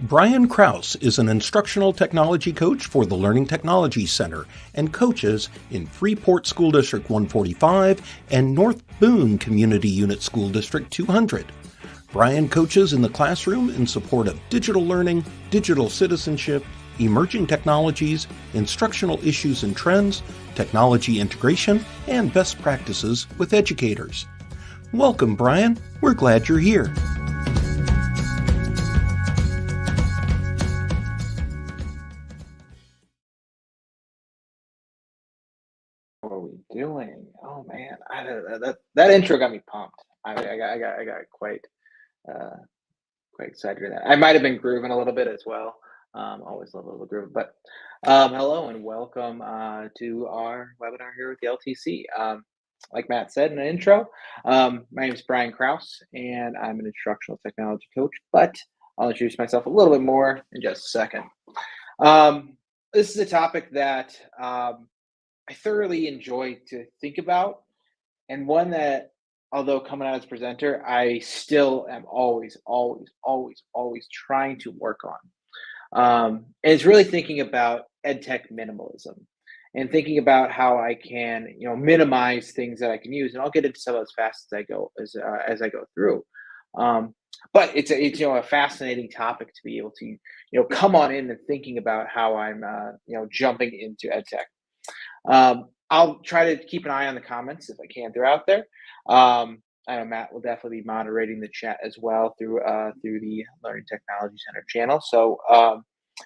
Brian Krause is an instructional technology coach for the Learning Technology Center and coaches in Freeport School District 145 and North Boone Community Unit School District 200. Brian coaches in the classroom in support of digital learning, digital citizenship, emerging technologies, instructional issues and trends, technology integration, and best practices with educators. Welcome, Brian. We're glad you're here. What are we doing? Oh man, that intro got me pumped. I got quite excited with that. I might have been grooving a little bit as well. Always love a little groove. But hello and welcome to our webinar here with the LTC. Like Matt said in the intro, my name is Brian Krause, and I'm an instructional technology coach. But I'll introduce myself a little bit more in just a second. This is a topic that I thoroughly enjoy to think about, and one that, although coming out as a presenter, I still am always trying to work on. And it's really thinking about Edtech minimalism and thinking about how I can, minimize things that I can use. And I'll get into some of those fast as I go through. But it's a fascinating topic to be able to, come on in and thinking about how I'm, jumping into Edtech. I'll try to keep an eye on the comments if I can. They're out there. I know Matt will definitely be moderating the chat as well through the Learning Technology Center channel. So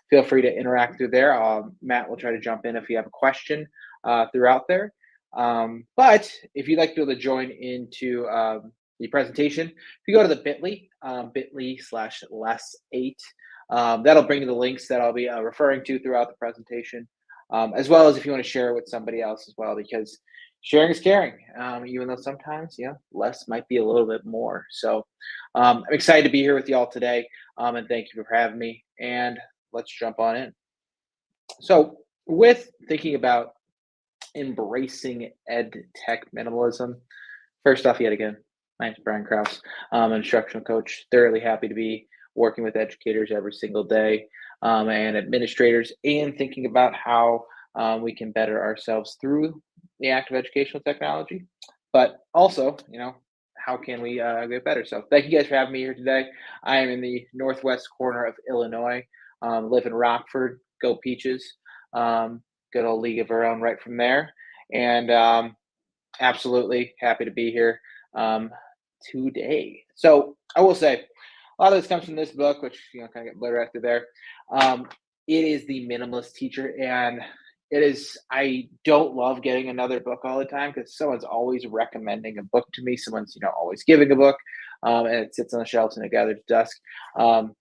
feel free to interact through there. Matt will try to jump in if you have a question throughout there. But if you'd like to be able to join into the presentation, if you go to the bit.ly/less8, that'll bring you the links that I'll be referring to throughout the presentation. As well as if you want to share it with somebody else as well, because sharing is caring, even though sometimes, less might be a little bit more. So I'm excited to be here with you all today, and thank you for having me, and let's jump on in. So with thinking about embracing EdTech minimalism, first off, yet again, my name is Brian Krause. I'm an instructional coach, thoroughly happy to be working with educators every single day, and administrators, and thinking about how we can better ourselves through the act of educational technology, but also, how can we get better? So thank you guys for having me here today. I am in the northwest corner of Illinois, live in Rockford, go Peaches, good old league of our own right from there, and absolutely happy to be here today. So I will say, a lot of this comes from this book, which kind of get blurred after there. It is The Minimalist Teacher, and I don't love getting another book all the time because someone's always recommending a book to me. Someone's always giving a book, and it sits on the shelves and it gathers dust. Very,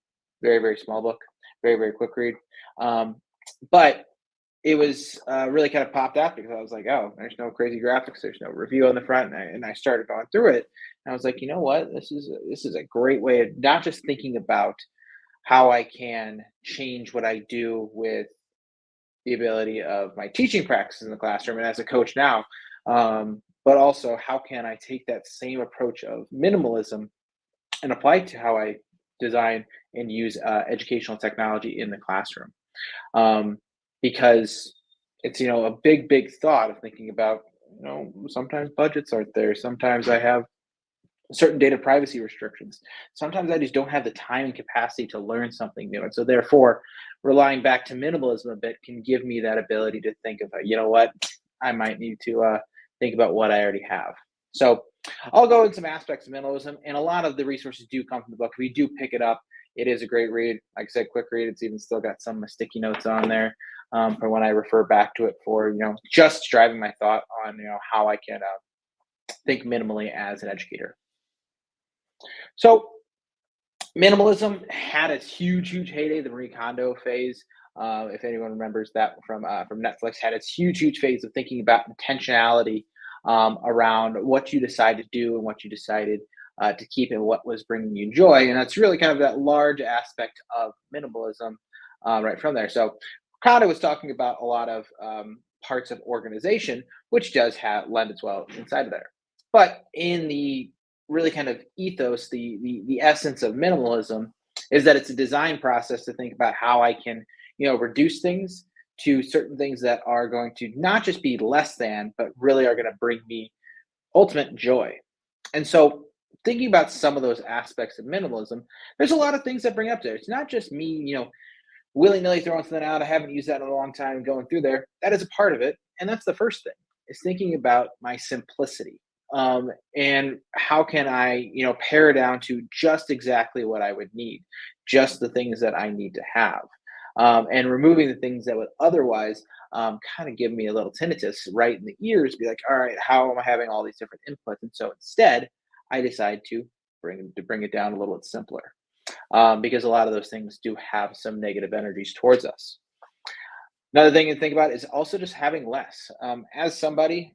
very small book, very, very quick read. But it was really kind of popped out because I was like, oh, there's no crazy graphics, there's no review on the front, and I started going through it, and I was like, you know what, this is a great way of not just thinking about how I can change what I do with the ability of my teaching practice in the classroom and as a coach now, but also how can I take that same approach of minimalism and apply it to how I design and use educational technology in the classroom. Because it's, a big thought of thinking about, sometimes budgets aren't there. Sometimes I have certain data privacy restrictions. Sometimes I just don't have the time and capacity to learn something new. And so therefore, relying back to minimalism a bit can give me that ability to think of, what, I might need to think about what I already have. So I'll go into some aspects of minimalism, and a lot of the resources do come from the book. If you do pick it up, it is a great read. Like I said, quick read. It's even still got some sticky notes on there for when I refer back to it for, just driving my thought on, how I can think minimally as an educator. So minimalism had its huge heyday, the Marie Kondo phase. If anyone remembers that from Netflix, had its huge phase of thinking about intentionality around what you decide to do and what you decided to keep and what was bringing you joy. And that's really kind of that large aspect of minimalism right from there. So Kondo was talking about a lot of parts of organization, which does lend as well inside of there. But in the really kind of ethos, the essence of minimalism is that it's a design process to think about how I can, reduce things to certain things that are going to not just be less than, but really are going to bring me ultimate joy. And so, thinking about some of those aspects of minimalism, there's a lot of things that bring up there. It's not just me, willy nilly throwing something out. I haven't used that in a long time, going through there. That is a part of it. And that's the first thing, is thinking about my simplicity. And how can I, pare down to just exactly what I would need, just the things that I need to have, and removing the things that would otherwise kind of give me a little tinnitus right in the ears, be like, all right, how am I having all these different inputs? And so instead, I decide to bring it down a little bit simpler, because a lot of those things do have some negative energies towards us. Another thing to think about is also just having less. As somebody,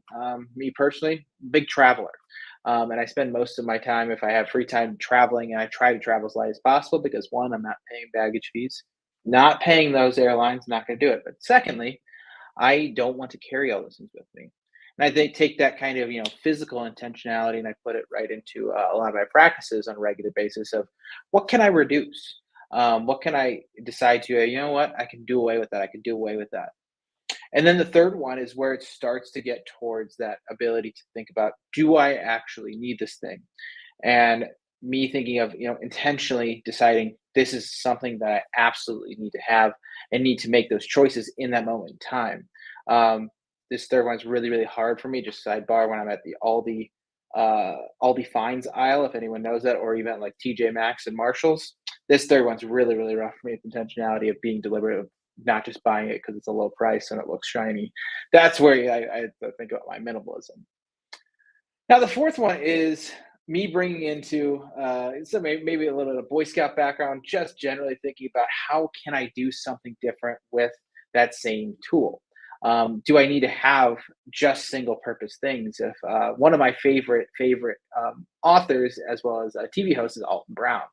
me personally, big traveler. And I spend most of my time, if I have free time, traveling, and I try to travel as light as possible because one, I'm not paying baggage fees. Not paying those airlines, not going to do it. But secondly, I don't want to carry all those things with me. And I think take that kind of physical intentionality and I put it right into a lot of my practices on a regular basis of what can I reduce, what can I decide to what I can do away with that, I can do away with that. And then the third one is where it starts to get towards that ability to think about, do I actually need this thing? And me thinking of intentionally deciding this is something that I absolutely need to have and need to make those choices in that moment in time. This third one's really, really hard for me. Just sidebar, when I'm at the Aldi Finds aisle, if anyone knows that, or even like TJ Maxx and Marshalls, this third one's really, really rough for me. With intentionality of being deliberate, of not just buying it because it's a low price and it looks shiny. That's where I think about my minimalism. Now, the fourth one is me bringing into so maybe a little bit of Boy Scout background, just generally thinking about how can I do something different with that same tool. Do I need to have just single purpose things? If one of my favorite authors, as well as a TV host, is Alton Brown,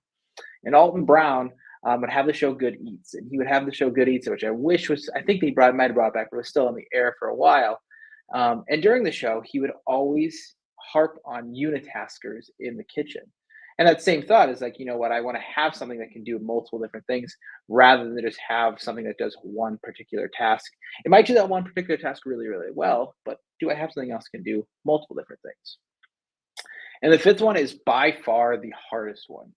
and Alton Brown would have the show Good Eats, and he would have the show Good Eats, which I wish was, I think might have brought it back, but it was still on the air for a while. And during the show, he would always harp on unitaskers in the kitchen. And that same thought is like, you know what, I want to have something that can do multiple different things rather than just have something that does one particular task. It might do that one particular task really, really well, but do I have something else that can do multiple different things? And the fifth one is by far the hardest one.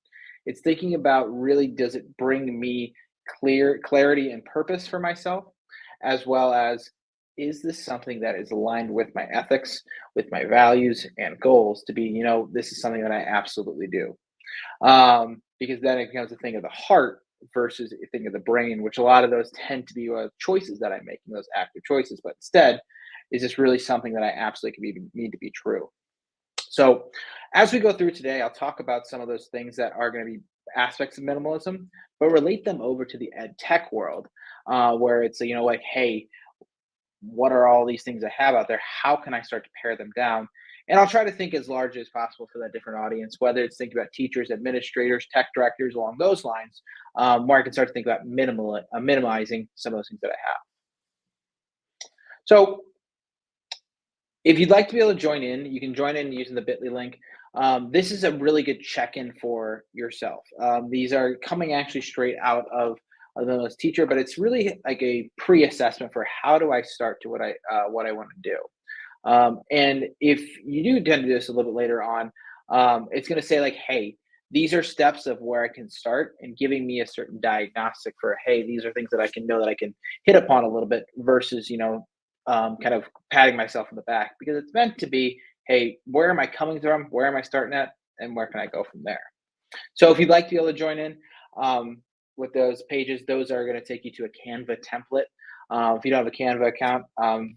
It's thinking about, really, does it bring me clarity and purpose for myself, as well as, is this something that is aligned with my ethics, with my values and goals, to be, this is something that I absolutely do. Because then it becomes a thing of the heart versus a thing of the brain, which a lot of those tend to be choices that I'm making, those active choices. But instead, is this really something that I absolutely need to be true? So, as we go through today, I'll talk about some of those things that are going to be aspects of minimalism, but relate them over to the ed tech world, where it's, like, hey, what are all these things I have out there? How can I start to pare them down? And I'll try to think as large as possible for that different audience, whether it's thinking about teachers, administrators, tech directors, along those lines, where I can start to think about minimizing some of those things that I have. So, if you'd like to be able to join in, you can join in using the bit.ly link. This is a really good check-in for yourself. These are coming actually straight out of the Minimalist Teacher, but it's really like a pre-assessment for how do I start to what I want to do. And if you do tend to do this a little bit later on, it's going to say like, hey, these are steps of where I can start, and giving me a certain diagnostic for, hey, these are things that I can know that I can hit upon a little bit versus, kind of patting myself in the back, because it's meant to be, hey, where am I coming from? Where am I starting at? And where can I go from there? So if you'd like to be able to join in with those pages, those are going to take you to a Canva template. If you don't have a Canva account,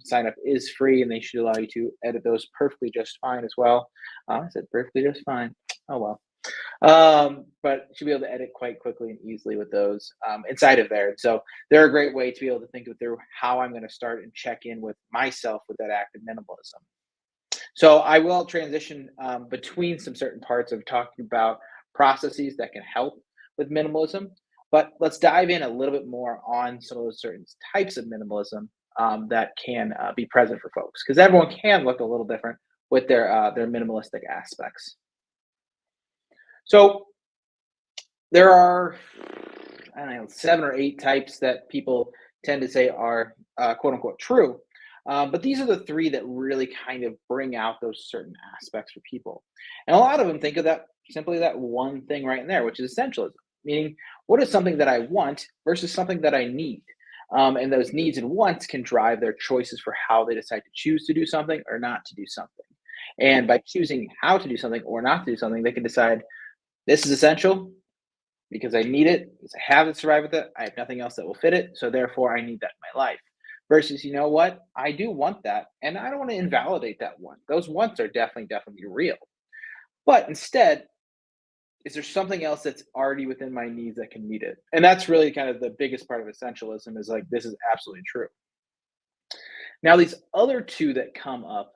sign up is free, and they should allow you to edit those perfectly just fine as well. I said perfectly just fine. Oh, well. But you should be able to edit quite quickly and easily with those inside of there. So they're a great way to be able to think through how I'm going to start and check in with myself with that active minimalism. So I will transition between some certain parts of talking about processes that can help with minimalism, but let's dive in a little bit more on some of those certain types of minimalism that can be present for folks, because everyone can look a little different with their minimalistic aspects. So There are, I don't know, 7 or 8 types that people tend to say are quote unquote true. But these are the three that really kind of bring out those certain aspects for people. And a lot of them think of that simply that one thing right in there, which is essentialism, meaning what is something that I want versus something that I need. And those needs and wants can drive their choices for how they decide to choose to do something or not to do something. And by choosing how to do something or not to do something, they can decide this is essential because I need it, because I have to survive with it. I have nothing else that will fit it. So therefore, I need that in my life. Versus, you know what? I do want that. And I don't want to invalidate that want. Those wants are definitely real. But instead, is there something else that's already within my needs that can meet it? And that's really kind of the biggest part of essentialism is like, this is absolutely true. Now, these other two that come up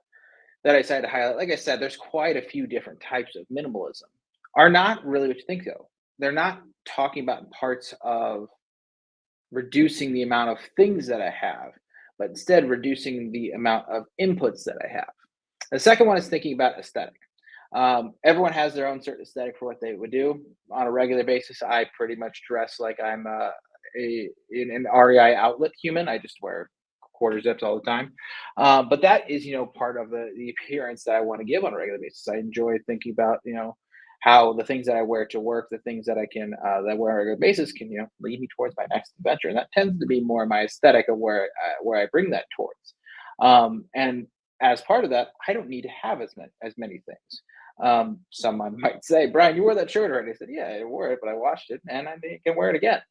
that I decided to highlight, like I said, there's quite a few different types of minimalism, are not really what you think though. They're not talking about parts of reducing the amount of things that I have, but instead reducing the amount of inputs that I have. The second one is thinking about aesthetic. Everyone has their own certain aesthetic for what they would do on a regular basis. I pretty much dress like I'm an REI outlet human. I just wear quarter zips all the time. But that is, part of the appearance that I want to give on a regular basis. I enjoy thinking about, how the things that I wear to work, the things that I can that I wear on a regular basis can, lead me towards my next adventure. And that tends to be more my aesthetic of where I bring that towards. And as part of that, I don't need to have as many things. Someone might say, Brian, you wore that shirt already. I said, yeah, I wore it, but I washed it and I can wear it again.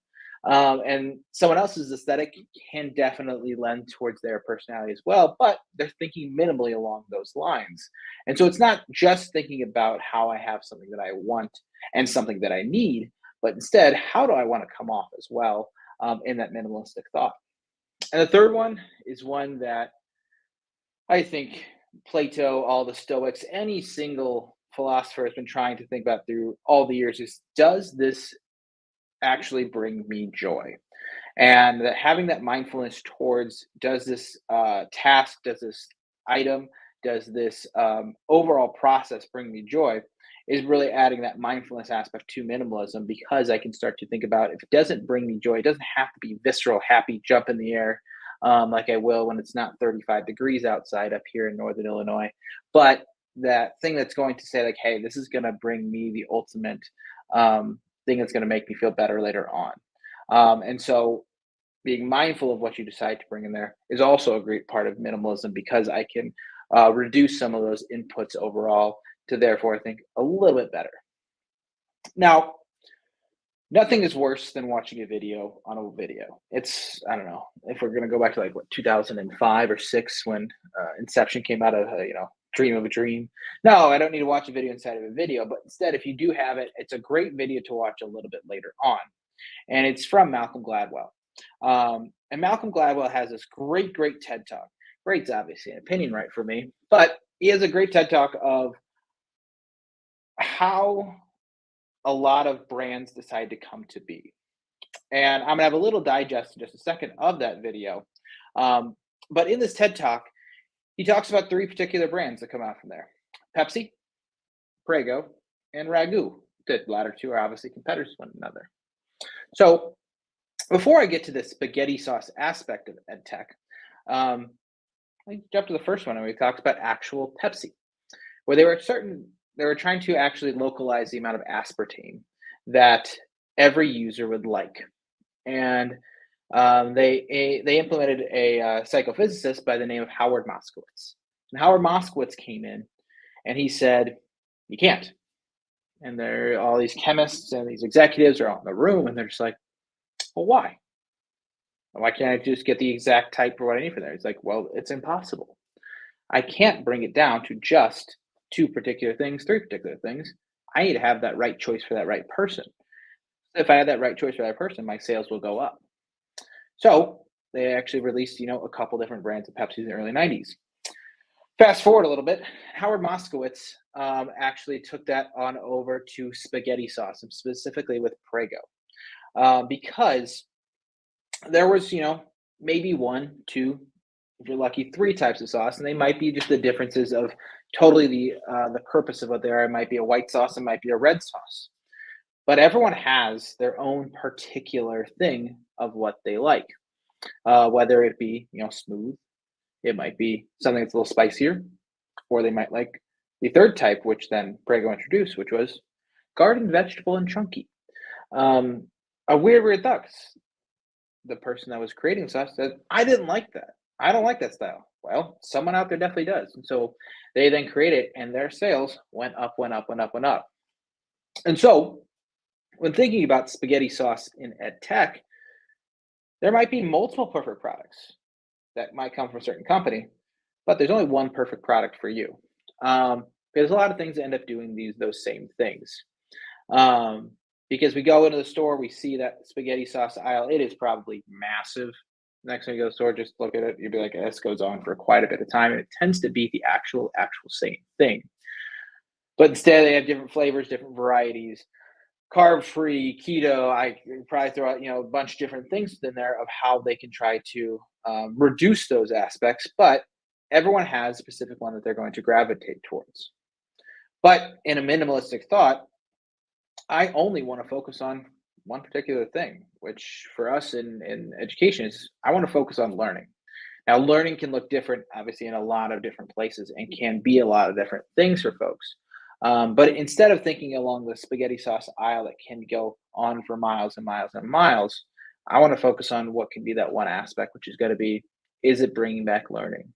And someone else's aesthetic can definitely lend towards their personality as well, but they're thinking minimally along those lines. And so it's not just thinking about how I have something that I want and something that I need, but instead, how do I want to come off as well in that minimalistic thought? And the third one is one that I think Plato, all the Stoics, any single philosopher has been trying to think about through all the years is, does this actually bring me joy? And that having that mindfulness towards, does this task, does this item, does this overall process bring me joy, is really adding that mindfulness aspect to minimalism, because I can start to think about, if it doesn't bring me joy, it doesn't have to be visceral, happy, jump in the air, like I will when it's not 35 degrees outside up here in Northern Illinois. But that thing that's going to say, like, hey, this is going to bring me the ultimate thing that's going to make me feel better later on. And so being mindful of what you decide to bring in there is also a great part of minimalism, because I can reduce some of those inputs overall to therefore think a little bit better. Now, nothing is worse than watching a video on a video. It's, I don't know, if we're going to go back to like what, 2005 or 6 when Inception came out of, Dream of a Dream. No, I don't need to watch a video inside of a video, but instead, if you do have it, it's a great video to watch a little bit later on. And it's from Malcolm Gladwell. And Malcolm Gladwell has this great TED talk. Great's obviously an opinion, right, for me, but he has a great TED talk of how a lot of brands decide to come to be. And I'm gonna have a little digest in just a second of that video. But in this TED talk, he talks about 3 particular brands that come out from there: Pepsi, Prego, and Ragu. The latter 2 are obviously competitors of one another. So before I get to the spaghetti sauce aspect of Edtech, I jump to the first one, and we talked about actual Pepsi, where they were trying to actually localize the amount of aspartame that every user would like. And they implemented a psychophysicist by the name of Howard Moskowitz. And Howard Moskowitz came in and he said, "You can't." And there, all these chemists and these executives are all in the room, and they're just like, "Well, why? Why can't I just get the exact type for what I need for there?" It's like, "Well, it's impossible. I can't bring it down to just 2 particular things, 3 particular things. I need to have that right choice for that right person. If I have that right choice for that person, my sales will go up." So they actually released, a couple different brands of Pepsi in the early 90s. Fast forward a little bit, Howard Moskowitz actually took that on over to spaghetti sauce, and specifically with Prego, because there was, maybe 1, 2, if you're lucky, 3 types of sauce, and they might be just the differences of totally the purpose of what they are. It might be a white sauce, it might be a red sauce. but everyone has their own particular thing of what they like, whether it be, smooth, it might be something that's a little spicier, or they might like the third type, which then Prego introduced, which was garden vegetable and chunky. Um, a weird thought. 'Cause the person that was creating sauce said, I didn't like that. I don't like that style. Well, someone out there definitely does. And so they then create it and their sales went up, went up, went up, went up. And so when thinking about spaghetti sauce in Edtech, there might be multiple perfect products that might come from a certain company, but there's only one perfect product for you. Because a lot of things end up doing those same things. Um, because we go into the store, we see that spaghetti sauce aisle, it is probably massive. Next time you go to the store, just look at it, you'll be like, this goes on for quite a bit of time, and it tends to be the actual same thing. But instead, they have different flavors, different varieties, carb free, keto. I can probably throw out, a bunch of different things in there of how they can try to reduce those aspects. But everyone has a specific one that they're going to gravitate towards. But in a minimalistic thought, I only want to focus on one particular thing, which for us in education is I want to focus on learning. Now, learning can look different, obviously, in a lot of different places and can be a lot of different things for folks. But instead of thinking along the spaghetti sauce aisle that can go on for miles and miles and miles, I want to focus on what can be that one aspect, which is going to be, is it bringing back learning?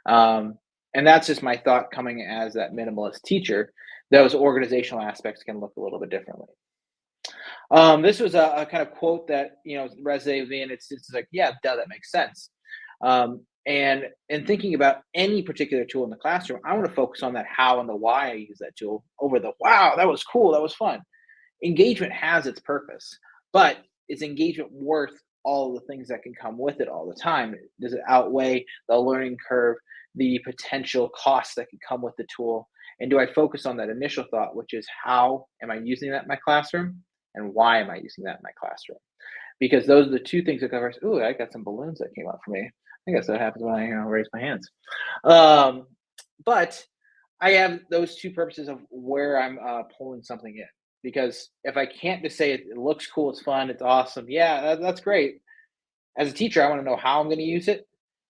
Um, and that's just my thought coming as that minimalist teacher. Those organizational aspects can look a little bit differently. This was a kind of quote that resonated with me, and it's like, yeah, duh, that makes sense. And in thinking about any particular tool in the classroom, I want to focus on that how and the why I use that tool over the wow, that was cool, that was fun. Engagement has its purpose, but is engagement worth all the things that can come with it all the time? Does it outweigh the learning curve, the potential costs that can come with the tool? And do I focus on that initial thought, which is how am I using that in my classroom? And why am I using that in my classroom? Because those are the two things that cover. Ooh, I got some balloons that came up for me. I guess that happens when I raise my hands. Um, but I have those two purposes of where I'm pulling something in. Because if I can't just say it looks cool, it's fun, it's awesome, yeah, that's great. As a teacher, I want to know how I'm going to use it.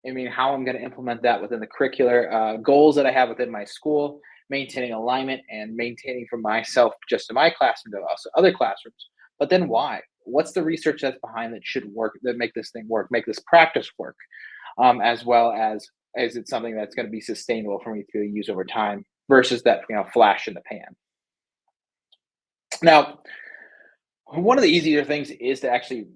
I mean, how I'm going to implement that within the curricular goals that I have within my school, maintaining alignment and maintaining for myself, just in my classroom, but also other classrooms. But then why? What's the research that's behind that should work, that make this thing work, make this practice work, as well as is it something that's going to be sustainable for me to use over time versus that flash in the pan. Now, one of the easier things is to actually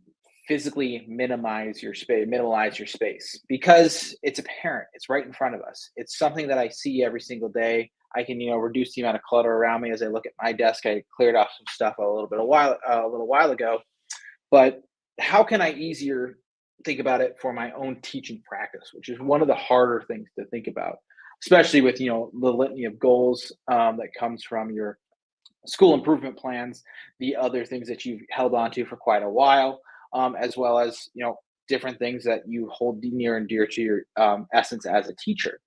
physically minimize your space because it's apparent, it's right in front of us. It's something that I see every single day. I can, reduce the amount of clutter around me as I look at my desk. I cleared off some stuff a little while ago, but how can I easier think about it for my own teaching practice, which is one of the harder things to think about, especially with, the litany of goals that comes from your school improvement plans, the other things that you've held on to for quite a while, as well as different things that you hold near and dear to your essence as a teacher.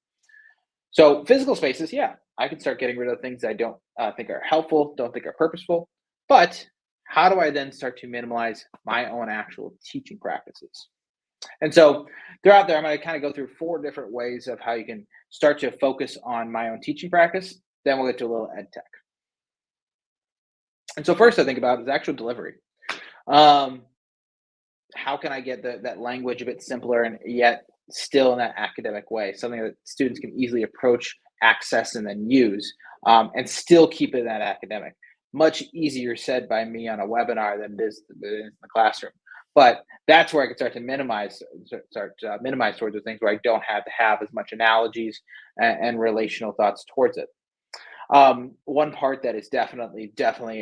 So physical spaces, yeah, I can start getting rid of things I don't think are helpful, don't think are purposeful. But how do I then start to minimize my own actual teaching practices? And so throughout there, I'm going to kind of go through 4 different ways of how you can start to focus on my own teaching practice. Then we'll get to a little ed tech. And so first I think about is actual delivery. Um, how can I get that language a bit simpler and yet still in that academic way, something that students can easily approach, access, and then use, and still keep it in that academic. Much easier said by me on a webinar than it is in the classroom. But that's where I can start to minimize towards the things where I don't have to have as much analogies and relational thoughts towards it. One part that is definitely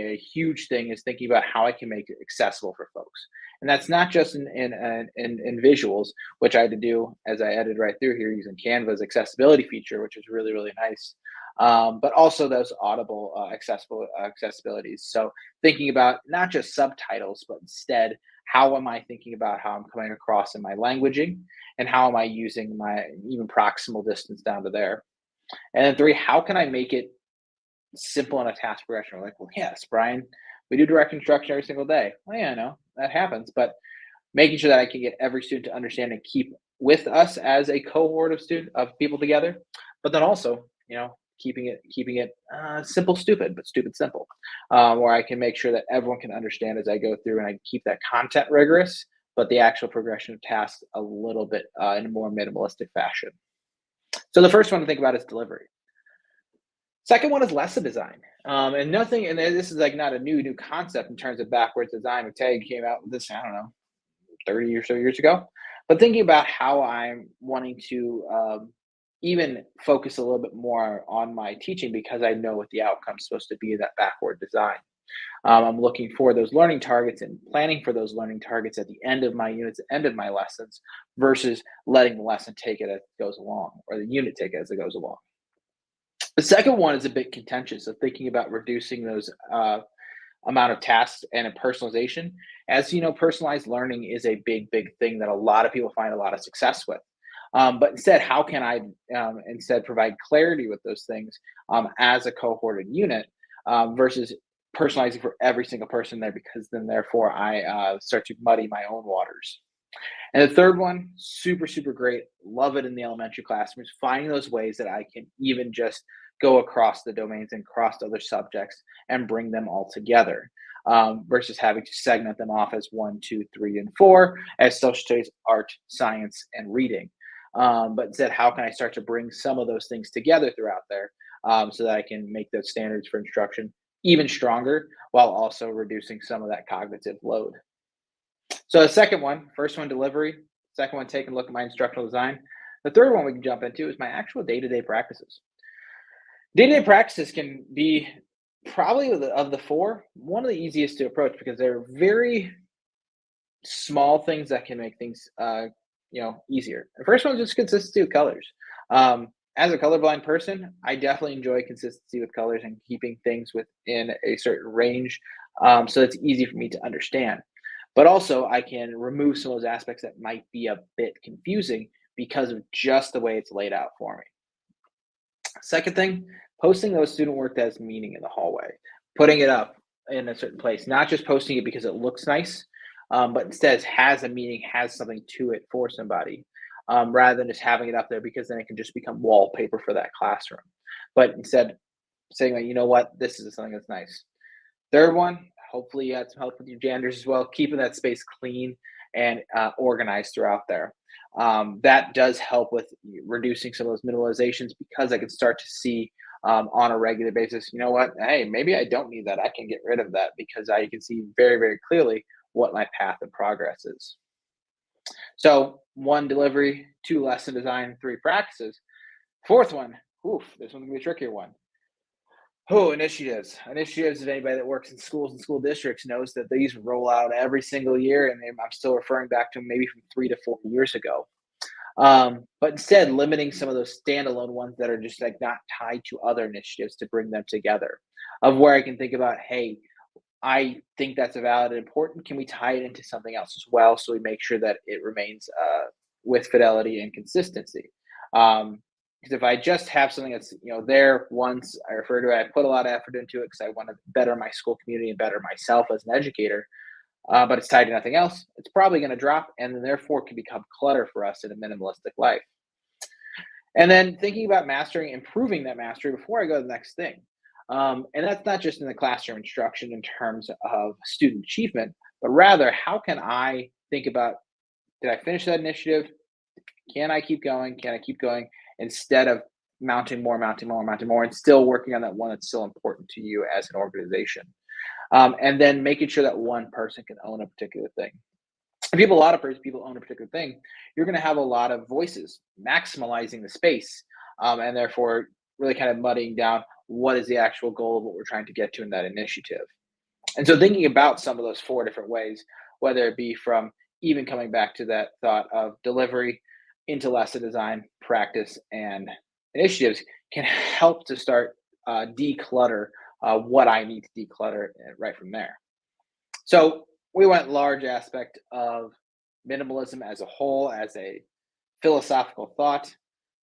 a huge thing is thinking about how I can make it accessible for folks, and that's not just in visuals, which I had to do as I edited right through here using Canva's accessibility feature, which is really nice. But also those audible accessibilities. So thinking about not just subtitles, but instead how am I thinking about how I'm coming across in my languaging, and how am I using my even proximal distance down to there. And then 3, how can I make it simple in a task progression? We're like, well, yes, Brian, We do direct instruction every single day. Well, yeah, I know that happens, but making sure that I can get every student to understand and keep with us as a cohort of people together, but then also, keeping it simple, stupid, but stupid simple, where I can make sure that everyone can understand as I go through, and I keep that content rigorous, but the actual progression of tasks a little bit in a more minimalistic fashion. So the first one to think about is delivery. Second one is lesson design. And nothing, and this is like not a new concept in terms of backwards design. Tag came out with this, I don't know, 30 or so years ago. But thinking about how I'm wanting to even focus a little bit more on my teaching because I know what the outcome is supposed to be in that backward design. I'm looking for those learning targets and planning for those learning targets at the end of my units, end of my lessons, versus letting the lesson take it as it goes along, or the unit take it as it goes along. The second one is a bit contentious of thinking about reducing those amount of tasks and a personalization. As you know, personalized learning is a big thing that a lot of people find a lot of success with. But instead, how can I instead provide clarity with those things as a cohorted unit versus personalizing for every single person there, because then therefore I start to muddy my own waters. And the third one, super great, love it in the elementary classrooms, finding those ways that I can even just go across the domains and across other subjects and bring them all together, versus having to segment them off as 1, 2, 3, and 4 as social studies, art, science, and reading. But instead, how can I start to bring some of those things together throughout there, so that I can make those standards for instruction even stronger while also reducing some of that cognitive load. So the second one, first one, delivery. Second one, taking a look at my instructional design. The third one we can jump into is my actual day-to-day practices. Day-to-day practices can be probably of the four, one of the easiest to approach because they're very small things that can make things easier. The first one is just consistency with colors. As a colorblind person, I definitely enjoy consistency with colors and keeping things within a certain range, so it's easy for me to understand. But also, I can remove some of those aspects that might be a bit confusing because of just the way it's laid out for me. Second thing, posting those student work that has meaning in the hallway, putting it up in a certain place, not just posting it because it looks nice, but instead has a meaning, has something to it for somebody, rather than just having it up there because then it can just become wallpaper for that classroom. But instead, saying, like, you know what, this is something that's nice. Third one, hopefully you had some help with your janitors as well, keeping that space clean and organized throughout there. That does help with reducing some of those minimalizations because I can start to see on a regular basis, you know what, hey, maybe I don't need that. I can get rid of that because I can see very clearly what my path of progress is. So one, delivery, two, lesson design, three, practices. Fourth one, oof, this one's gonna be a trickier one. Oh, initiatives. Initiatives, if anybody that works in schools and school districts knows that these roll out every single year, and I'm still referring back to maybe from 3 to 4 years ago. But instead, limiting some of those standalone ones that are just like not tied to other initiatives to bring them together. Of where I can think about, hey, I think that's a valid and important. Can we tie it into something else as well, so we make sure that it remains with fidelity and consistency? Because if I just have something that's there once, I refer to it, I put a lot of effort into it because I want to better my school community and better myself as an educator. But it's tied to nothing else. It's probably going to drop, and then therefore can become clutter for us in a minimalistic life. And then thinking about mastering, improving that mastery before I go to the next thing. And that's not just in the classroom instruction in terms of student achievement, but rather how can I think about, did I finish that initiative? Can I keep going? Can I keep going? Instead of mounting more, and still working on that one that's still important to you as an organization. And then making sure that one person can own a particular thing. If you have a lot of people own a particular thing, you're going to have a lot of voices maximizing the space, and therefore really kind of muddying down what is the actual goal of what we're trying to get to in that initiative. And so thinking about some of those four different ways, whether it be from even coming back to that thought of delivery into lesson design, practice, and initiatives, can help to start declutter what I need to declutter right from there. So we went large aspect of minimalism as a whole, as a philosophical thought.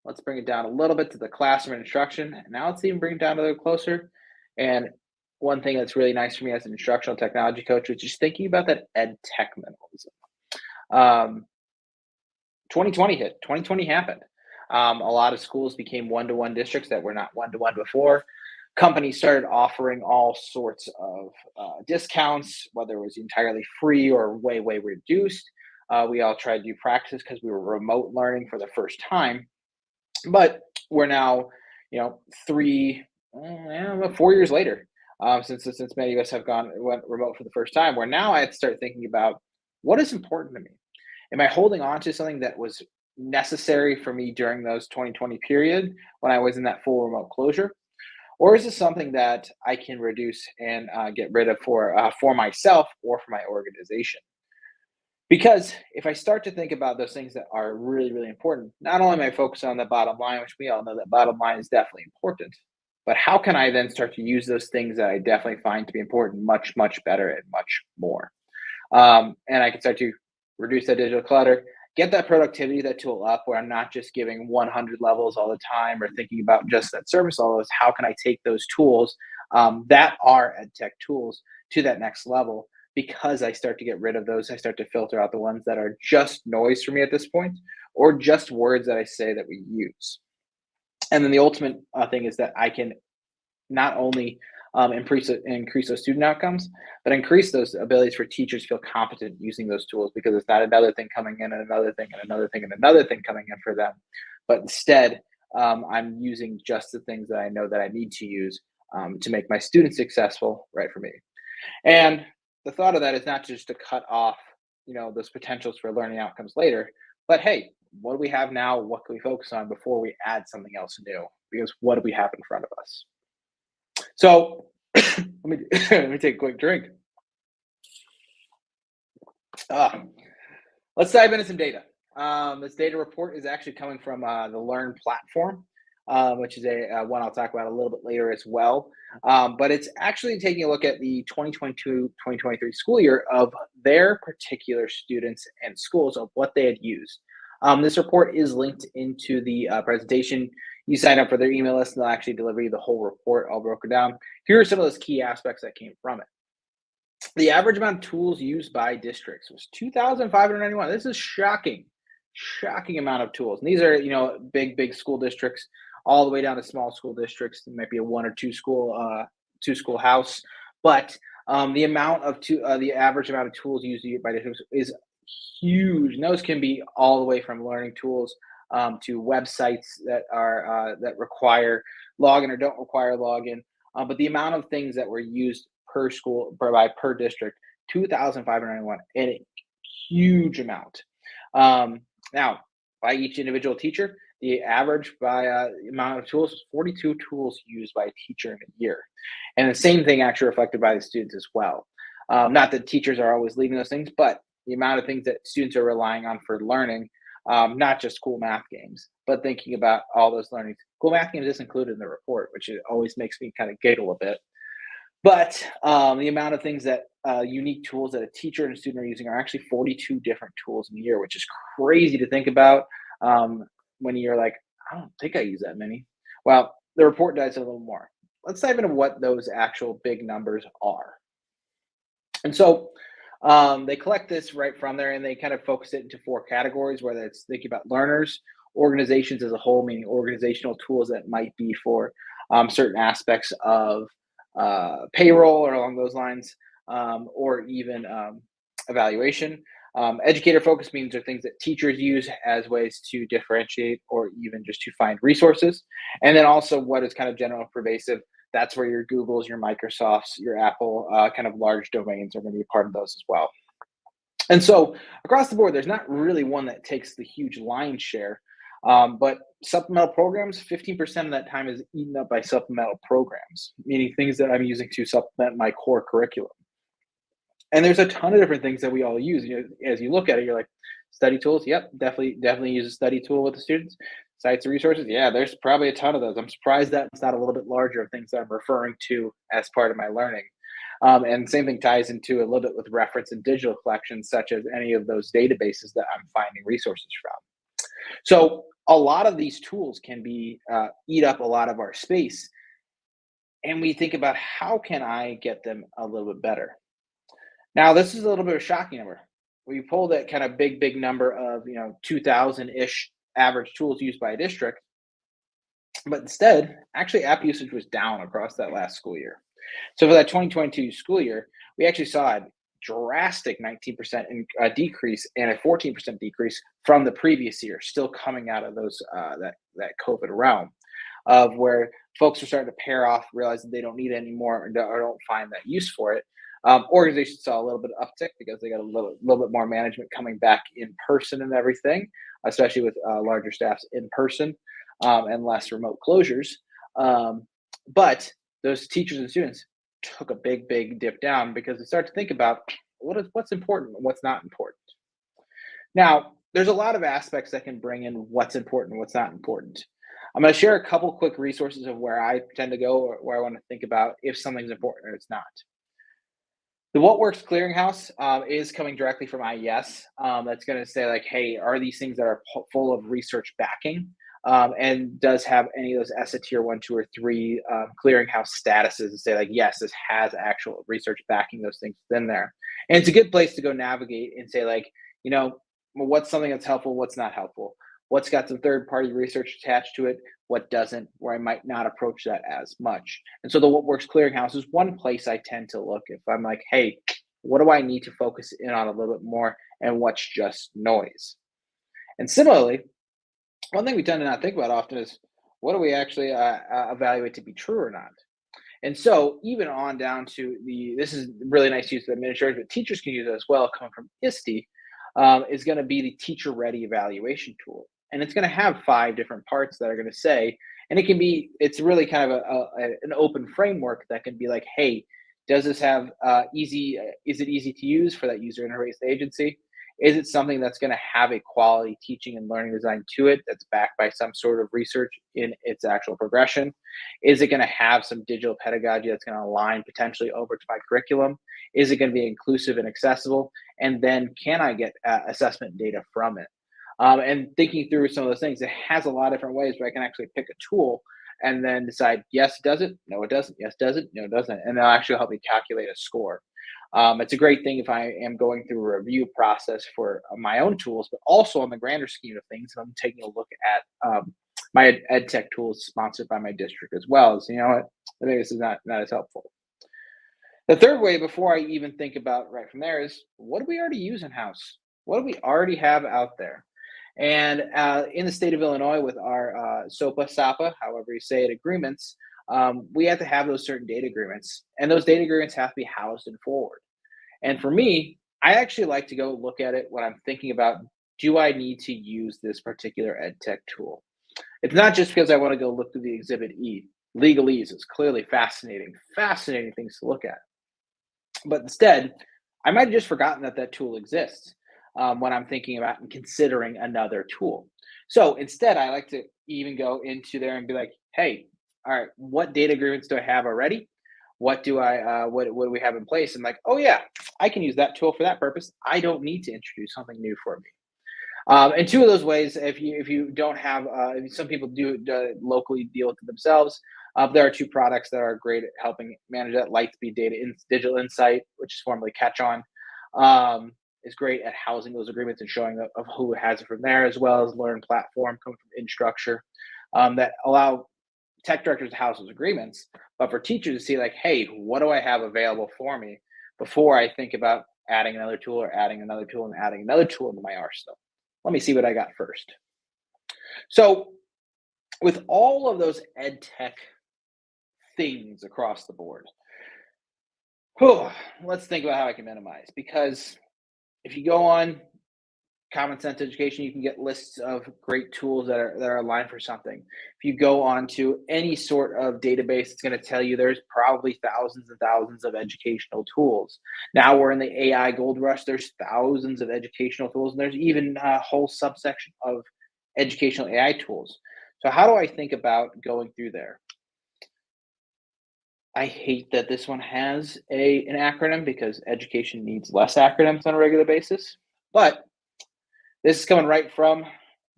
Let's bring it down a little bit to the classroom instruction. Now let's even bring it down a little closer and one thing that's really nice for me as an instructional technology coach is just thinking about that ed tech minimalism. Um, 2020 hit. 2020 happened. A lot of schools became one-to-one districts that were not one-to-one before. Companies started offering all sorts of discounts, whether it was entirely free or way, way reduced. We all tried to do practice because we were remote learning for the first time, but we're now, you know, 4 years later, since many of us have went remote for the first time. Where now I have to start thinking about what is important to me. Am I holding on to something that was necessary for me during those 2020 period when I was in that full remote closure? Or is this something that I can reduce and get rid of for myself or for my organization? Because if I start to think about those things that are really, really important, not only am I focused on the bottom line, which we all know that bottom line is definitely important, but how can I then start to use those things that I definitely find to be important much, much better and much more? And I can start to reduce that digital clutter, get that productivity, that tool up where I'm not just giving 100 levels all the time or thinking about just that service levels. How can I take those tools that are ed tech tools to that next level? Because I start to get rid of those, I start to filter out the ones that are just noise for me at this point, or just words that I say that we use. And then the ultimate thing is that I can not only increase those student outcomes, but increase those abilities for teachers to feel competent using those tools because it's not another thing coming in and another thing and another thing and another thing coming in for them, but instead I'm using just the things that I know that I need to use to make my students successful, right for me. And the thought of that is not just to cut off, those potentials for learning outcomes later, but hey, what do we have now? What can we focus on before we add something else new? Because what do we have in front of us? So let me let me take a quick drink. Uh, let's dive into some data. This data report is actually coming from the Learn platform, which is a one I'll talk about a little bit later as well. But it's actually taking a look at the 2022-2023 school year of their particular students and schools of what they had used. This report is linked into the presentation. You sign up for their email list and they'll actually deliver you the whole report all broken down. Here are some of those key aspects that came from it. The average amount of tools used by districts was 2,591. This is shocking amount of tools. And these are, big school districts all the way down to small school districts. It might be a one or two school house, but the average amount of tools used by districts is huge. And those can be all the way from learning tools to websites that require login or don't require login. But the amount of things that were used per school per district, 2,591, and a huge amount. Now, by each individual teacher, the average by amount of tools was 42 tools used by a teacher in a year. And the same thing actually reflected by the students as well. Not that teachers are always leaving those things, but the amount of things that students are relying on for learning, not just cool math games, but thinking about all those learnings. Cool math games is included in the report, which it always makes me kind of giggle a bit. But the amount of things that unique tools that a teacher and a student are using are actually 42 different tools in a year, which is crazy to think about when you're like, I don't think I use that many. Well, the report dives a little more. Let's dive into what those actual big numbers are. And so they collect this right from there and they kind of focus it into four categories, whether it's thinking about learners, organizations as a whole, meaning organizational tools that might be for certain aspects of payroll or along those lines, or even evaluation. Educator focus means are things that teachers use as ways to differentiate or even just to find resources. And then also what is kind of general pervasive. That's where your Googles, your Microsofts, your Apple kind of large domains are going to be part of those as well. And so across the board, there's not really one that takes the huge line share. But supplemental programs, 15% of that time is eaten up by supplemental programs, meaning things that I'm using to supplement my core curriculum. And there's a ton of different things that we all use. As you look at it, you're like, study tools. Yep, definitely use a study tool with the students. Sites and resources. Yeah, there's probably a ton of those. I'm surprised that it's not a little bit larger of things that I'm referring to as part of my learning. And same thing ties into a little bit with reference and digital collections, such as any of those databases that I'm finding resources from. So a lot of these tools can eat up a lot of our space. and we think about how can I get them a little bit better. Now, this is a little bit of a shocking number. We pull that kind of big number of 2,000-ish average tools used by a district, but instead, actually, app usage was down across that last school year. So for that 2022 school year, we actually saw a drastic 19% decrease and a 14% decrease from the previous year, still coming out of those that COVID realm of where folks are starting to pair off, realize that they don't need it anymore or don't find that use for it. Organizations saw a little bit of uptick because they got a little bit more management coming back in person and everything, especially with larger staffs in person and less remote closures. But those teachers and students took a big dip down because they start to think about what's important and what's not important. Now, there's a lot of aspects that can bring in what's important and what's not important. I'm going to share a couple quick resources of where I tend to go or where I want to think about if something's important or it's not. The What Works Clearinghouse is coming directly from IES. That's going to say like, hey, are these things that are full of research backing? And does have any of those ESSA tier 1, 2, or 3 clearinghouse statuses and say like, yes, this has actual research backing those things within there. And it's a good place to go navigate and say like, what's something that's helpful, what's not helpful, what's got some third party research attached to it, what doesn't, where I might not approach that as much. And so the What Works Clearinghouse is one place I tend to look if I'm like, hey, what do I need to focus in on a little bit more and what's just noise? And similarly, one thing we tend to not think about often is what do we actually evaluate to be true or not? And so even on down to this is really nice use of administrators, but teachers can use it as well, coming from ISTE, is going to be the teacher ready evaluation tool. And it's going to have 5 different parts that are going to say, and it's really kind of an open framework that can be like, hey, does this have is it easy to use for that user interface agency? Is it something that's going to have a quality teaching and learning design to it that's backed by some sort of research in its actual progression? Is it going to have some digital pedagogy that's going to align potentially over to my curriculum? Is it going to be inclusive and accessible? And then can I get assessment data from it? And thinking through some of those things, it has a lot of different ways where I can actually pick a tool and then decide, yes, does it? No, it doesn't. Yes, does it? No, it doesn't. And they'll actually help me calculate a score. It's a great thing if I am going through a review process for my own tools, but also on the grander scheme of things, I'm taking a look at my Edtech tools sponsored by my district as well. So, what? I think this is not as helpful. The third way, before I even think about right from there, is what do we already use in house? What do we already have out there? And in the state of Illinois, with our SOPA, however you say it, agreements, we have to have those certain data agreements, and those data agreements have to be housed and forward. And for me, I actually like to go look at it when I'm thinking about, do I need to use this particular EdTech tool? It's not just because I want to go look through the Exhibit E. Legalese is clearly fascinating things to look at. But instead, I might have just forgotten that tool exists when I'm thinking about and considering another tool. So instead, I like to even go into there and be like, hey, all right, what data agreements do I have already? What do what do we have in place? And like, oh yeah, I can use that tool for that purpose. I don't need to introduce something new for me. And 2 of those ways, if you don't have, some people do locally deal with it themselves. There are 2 products that are great at helping manage that. Lightspeed Digital Insight, which is formerly Catch On, is great at housing those agreements and showing of who has it from there, as well as Learn Platform coming from Instructure, that allow tech directors to house those agreements, but for teachers to see like, hey, what do I have available for me before I think about adding another tool or adding another tool and adding another tool into my arsenal. Let me see what I got first. So with all of those ed tech things across the board, let's think about how I can minimize, because if you go on Common Sense Education, you can get lists of great tools that are aligned for something. If you go on to any sort of database, it's going to tell you there's probably thousands and thousands of educational tools. Now we're in the AI gold rush. There's thousands of educational tools, and there's even a whole subsection of educational AI tools. So how do I think about going through there? I hate that this one has an acronym, because education needs less acronyms on a regular basis, but this is coming right from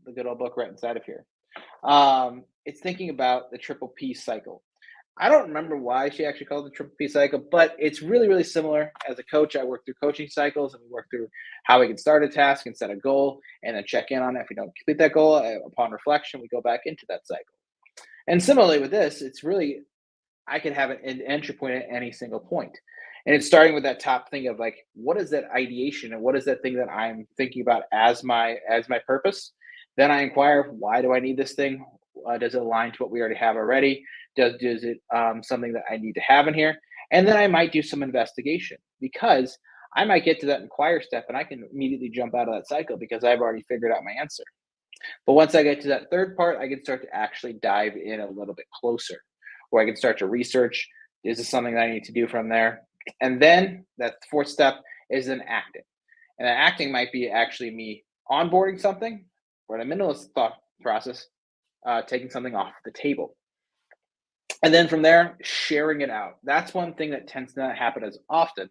the good old book right inside of here. It's thinking about the triple P cycle. I don't remember why she actually called it the triple P cycle, but it's really, really similar. As a coach, I work through coaching cycles and we work through how we can start a task and set a goal and then check in on it. If we don't complete that goal, upon reflection, we go back into that cycle. And similarly with this, it's really, I could have an entry point at any single point. And it's starting with that top thing of like, what is that ideation and what is that thing that I'm thinking about as my purpose? Then I inquire, why do I need this thing? Does it align to what we already have already? Does it something that I need to have in here? And then I might do some investigation because I might get to that inquire step and I can immediately jump out of that cycle because I've already figured out my answer. But once I get to that third part, I can start to actually dive in a little bit closer, where I can start to research, is this something that I need to do from there? And then that fourth step is then acting. And that acting might be actually me onboarding something or in a minimalist thought process, taking something off the table. And then from there, sharing it out. That's one thing that tends to not happen as often.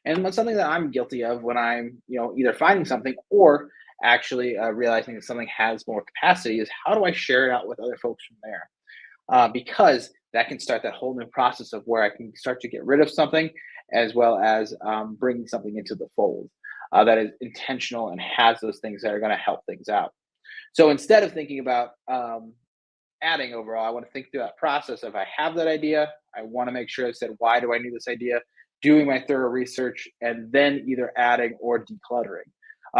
And it's something that I'm guilty of when I'm, either finding something or actually realizing that something has more capacity is how do I share it out with other folks from there? Because that can start that whole new process of where I can start to get rid of something as well as bringing something into the fold that is intentional and has those things that are going to help things out. So instead of thinking about adding overall, I want to think through that process of I have that idea. I want to make sure I said, why do I need this idea? Doing my thorough research and then either adding or decluttering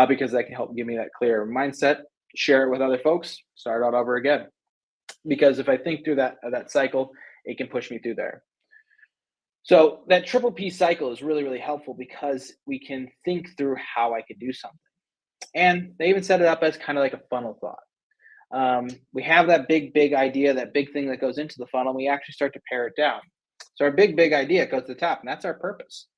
because that can help give me that clear mindset, share it with other folks, start out over again. Because if I think through that cycle, it can push me through there. So that triple P cycle is really, really helpful because we can think through how I could do something. And they even set it up as kind of like a funnel thought. We have that big idea, that big thing that goes into the funnel. And we actually start to pare it down. So our big idea goes to the top, and that's our purpose.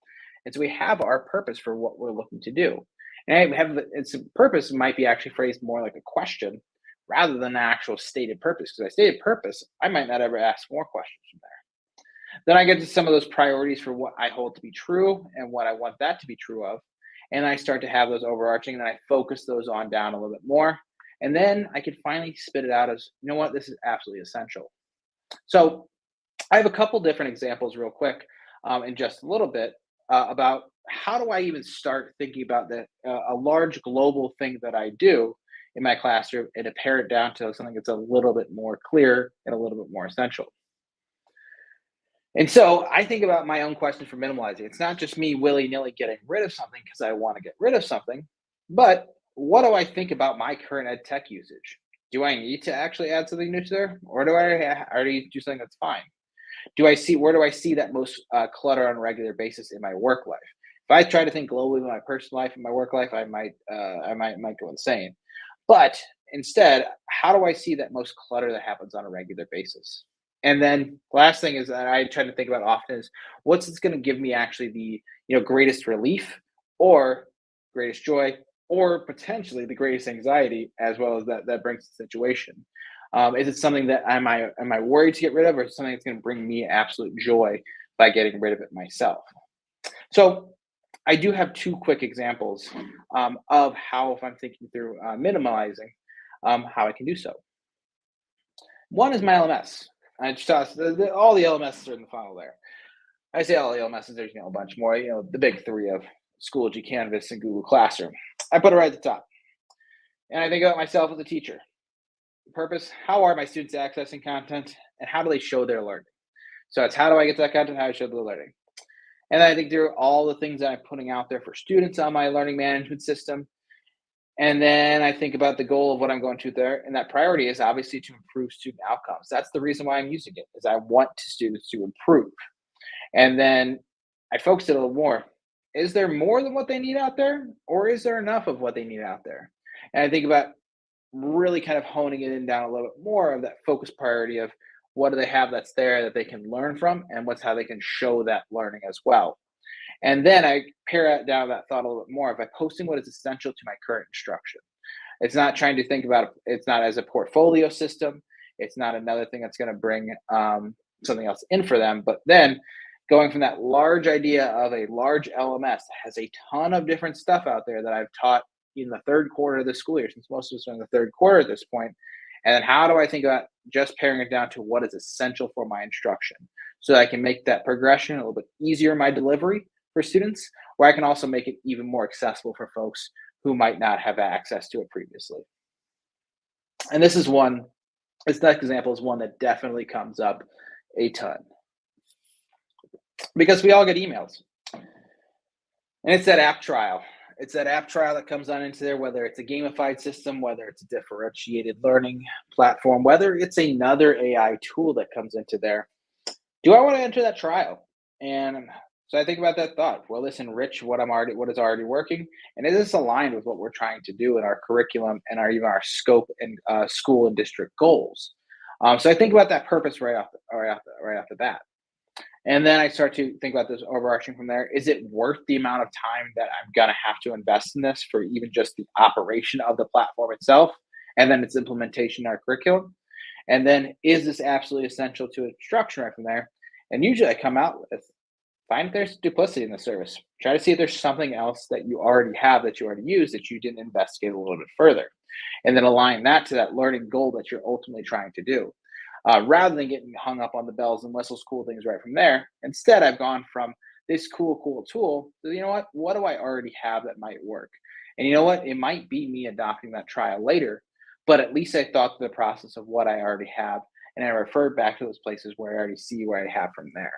And so we have our purpose for what we're looking to do. And we have its purpose might be actually phrased more like a question rather than an actual stated purpose. Because I stated purpose, I might not ever ask more questions from there. Then I get to some of those priorities for what I hold to be true and what I want that to be true of. And I start to have those overarching, and I focus those on down a little bit more. And then I could finally spit it out as, you know what, this is absolutely essential. So I have a couple different examples real quick in just a little bit about how do I even start thinking about that a large global thing that I do in my classroom and to pare it down to something that's a little bit more clear and a little bit more essential. And so I think about my own question for minimalizing. It's not just me willy-nilly getting rid of something because I want to get rid of something, but what do I think about my current ed tech usage? Do I need to actually add something new to there, or do I already do something that's fine? Where do I see that most clutter on a regular basis in my work life? If I try to think globally in my personal life and my work life, I might go insane. But instead, how do I see that most clutter that happens on a regular basis? And then last thing is that I try to think about often is what's it's going to give me actually the greatest relief or greatest joy or potentially the greatest anxiety as well as that brings the situation. Is it something that am I worried to get rid of, or is it something that's going to bring me absolute joy by getting rid of it myself? So I do have two quick examples of how, if I'm thinking through minimalizing, how I can do so. One is my LMS. I just all the LMSs are in the funnel there. I say all the LMSs. There's a bunch more. The big three of Schoology, Canvas, and Google Classroom. I put it right at the top, and I think about myself as a teacher. Purpose: how are my students accessing content, and how do they show their learning? So it's how do I get to that content, how do I show the learning? And I think through all the things that I'm putting out there for students on my learning management system. And then I think about the goal of what I'm going to there. And that priority is obviously to improve student outcomes. That's the reason why I'm using it, is I want students to improve. And then I focus it a little more. Is there more than what they need out there? Or is there enough of what they need out there? And I think about really kind of honing it in down a little bit more of that focus priority of what do they have that's there that they can learn from, and what's how they can show that learning as well. And then I pare down that thought a little bit more by posting what is essential to my current instruction. It's not trying to think about it, it's not as a portfolio system. It's not another thing that's going to bring something else in for them. But then going from that large idea of a large LMS that has a ton of different stuff out there that I've taught in the third quarter of the school year, since most of us are in the third quarter at this point. And then how do I think about just paring it down to what is essential for my instruction? so that I can make that progression a little bit easier in my delivery for students, where I can also make it even more accessible for folks who might not have access to it previously. And this next example is one that definitely comes up a ton because we all get emails. And it's that app trial. It's that app trial that comes on into there, whether it's a gamified system, whether it's a differentiated learning platform, whether it's another AI tool that comes into there. Do I want to enter that trial? And so I think about that thought. Will this enrich what is already working? And is this aligned with what we're trying to do in our curriculum and our scope and school and district goals? So I think about that purpose right off the bat. And then I start to think about this overarching from there. Is it worth the amount of time that I'm going to have to invest in this for even just the operation of the platform itself and then its implementation in our curriculum? And then is this absolutely essential to instruction right from there? And usually I come out with find if there's duplicity in the service. Try to see if there's something else that you already have that you already use that you didn't investigate a little bit further. And then align that to that learning goal that you're ultimately trying to do. Rather than getting hung up on the bells and whistles, cool things right from there. Instead, I've gone from this cool tool to, you know what do I already have that might work? And you know what? It might be me adopting that trial later, but at least I thought through the process of what I already have. And I referred back to those places where I already see where I have from there.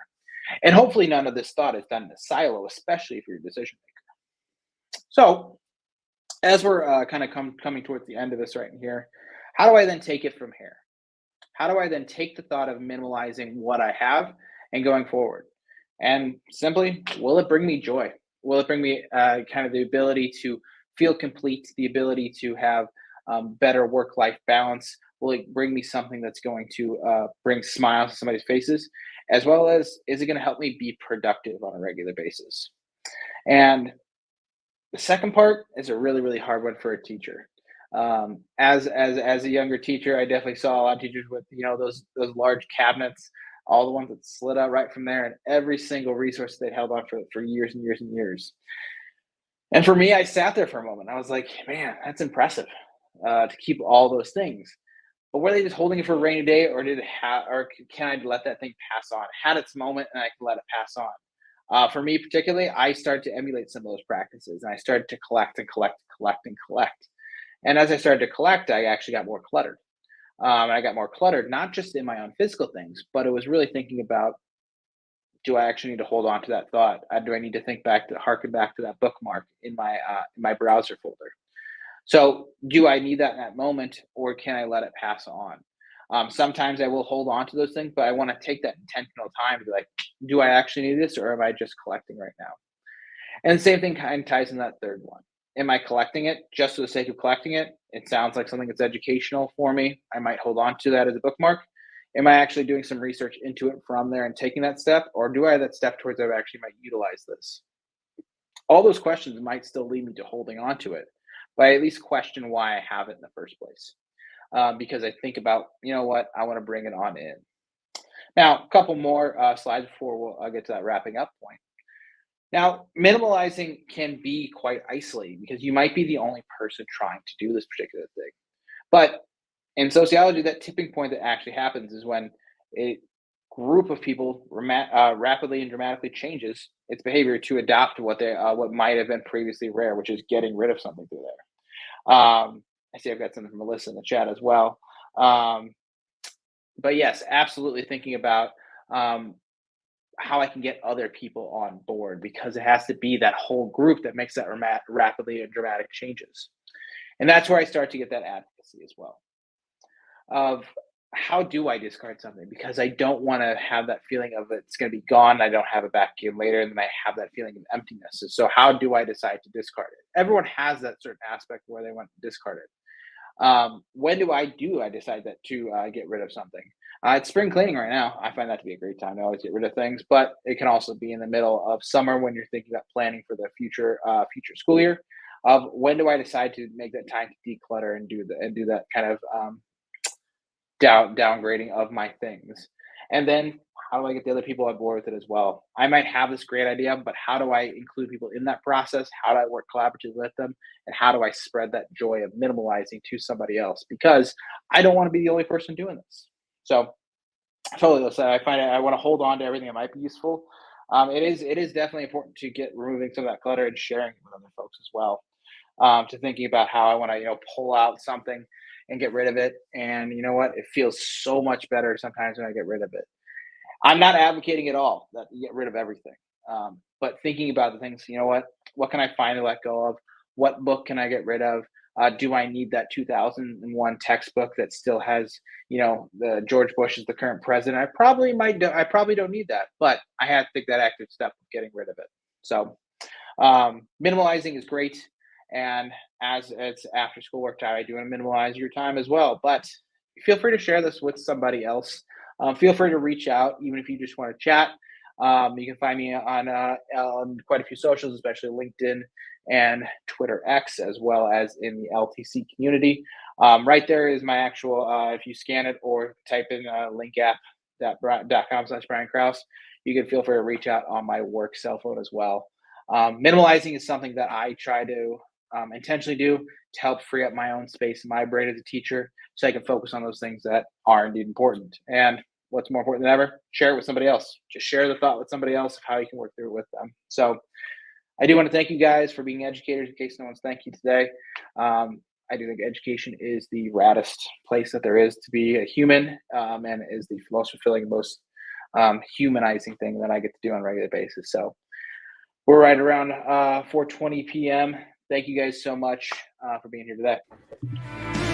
And hopefully none of this thought is done in a silo, especially if you're a decision maker. So as we're kind of coming towards the end of this right here, how do I then take it from here? How do I then take the thought of minimalizing what I have and going forward? And simply, will it bring me joy? Will it bring me kind of the ability to feel complete, the ability to have better work-life balance? Will it bring me something that's going to bring smiles to somebody's faces? As well as, is it going to help me be productive on a regular basis? And the second part is a really hard one for a teacher. As a younger teacher, I definitely saw a lot of teachers with those large cabinets, all the ones that slid out right from there, and every single resource they held on for years and years and years. And for me, I sat there for a moment. I was like, man, that's impressive to keep all those things. But were they just holding it for a rainy day, or can I let that thing pass on? It had its moment, and I can let it pass on. For me particularly, I started to emulate some of those practices, and I started to collect and collect, collect and collect. And as I started to collect, I actually got more cluttered. And I got more cluttered, not just in my own physical things, but it was really thinking about, do I actually need to hold on to that thought? Do I need to harken back to that bookmark in my browser folder? So do I need that in that moment, or can I let it pass on? Sometimes I will hold on to those things, but I want to take that intentional time to be like, do I actually need this, or am I just collecting right now? And the same thing kind of ties in that third one. Am I collecting it just for the sake of collecting it? It sounds like something that's educational for me. I might hold on to that as a bookmark. Am I actually doing some research into it from there and taking that step? Or do I have that step towards I actually might utilize this? All those questions might still lead me to holding on to it, but I at least question why I have it in the first place. Because I think about, you know what, I want to bring it on in. Now, a couple more slides before I'll get to that wrapping up point. Now, minimalizing can be quite isolating because you might be the only person trying to do this particular thing. But in sociology, that tipping point that actually happens is when a group of people rapidly and dramatically changes its behavior to adopt what might have been previously rare, which is getting rid of something through there. I see I've got something from Melissa in the chat as well. But yes, absolutely thinking about how I can get other people on board, because it has to be that whole group that makes that rapidly and dramatic changes. And that's where I start to get that advocacy as well of, how do I discard something? Because I don't want to have that feeling of it's going to be gone. I don't have it back again later. And then I have that feeling of emptiness. So how do I decide to discard it? Everyone has that certain aspect where they want to discard it. When do I decide that to get rid of something? It's spring cleaning right now. I find that to be a great time to always get rid of things, but it can also be in the middle of summer when you're thinking about planning for the future school year. Of when do I decide to make that time to declutter and do that kind of downgrading of my things, and then how do I get the other people on board with it as well? I might have this great idea, but how do I include people in that process? How do I work collaboratively with them? And how do I spread that joy of minimalizing to somebody else? Because I don't want to be the only person doing this. So Totally. So I find I want to hold on to everything that might be useful. It is definitely important to get removing some of that clutter and sharing it with other folks as well. To thinking about how I want to, pull out something and get rid of it. And you know what? It feels so much better sometimes when I get rid of it. I'm not advocating at all that you get rid of everything, but thinking about the things, what can I finally let go of? What book can I get rid of? Do I need that 2001 textbook that still has, the George Bush is the current president? I probably might. I probably don't need that, but I had to take that active step of getting rid of it. So minimalizing is great, and as it's after school work time, I do want to minimalize your time as well. But feel free to share this with somebody else. Feel free to reach out, even if you just want to chat. You can find me on quite a few socials, especially LinkedIn and Twitter X, as well as in the LTC community. Right there is my actual, if you scan it or type in link app.com/Brian Krause, you can feel free to reach out on my work cell phone as well. Minimalizing is something that I try to intentionally do to help free up my own space in my brain as a teacher so I can focus on those things that are indeed important. And what's more important than ever, share it with somebody else. Just share the thought with somebody else of how you can work through it with them. So I do want to thank you guys for being educators in case no one's thanked you today. I do think education is the raddest place that there is to be a human, and is the most fulfilling, most humanizing thing that I get to do on a regular basis. So we're right around 4:20 p.m. Thank you guys so much for being here today.